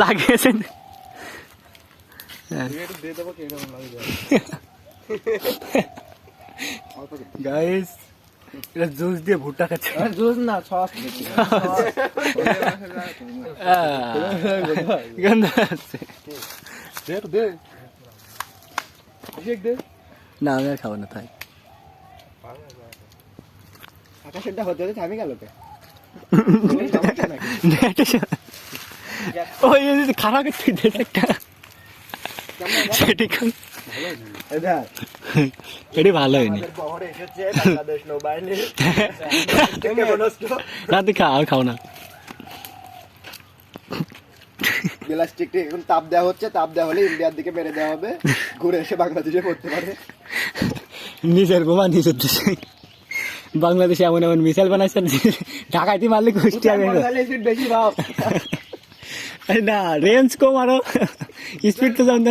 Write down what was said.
লাগিয়েছেন গাইস, এটা জুস দিয়ে ভুট্টা খাচ্ছে। জুস না, সস। গন্ধ আছে। না আমি আর খাবো না, তাই আকাশেরটা হতে হতে থামি গেল তো। ওই খারাপ একটা সেটি এটি ভালো হয়নি। না তুই খা, আর খাও না। প্লাস্টিকটা এখন তাপ দেওয়া হচ্ছে, তাপ দেওয়া হলে ইন্ডিয়ার দিকে মেরে দেওয়া হবে, ঘুরে এসে বাংলাদেশে পড়তে পারে। নিজের বোমা নিজের দেশে। বাংলাদেশে এমন এমন মিসাইল বানাইছেন, ঢাকাইতে মারলে কুষ্টিয়া বেশি ভাব না, রেঞ্জ কম, আরো স্পিড তো যেমন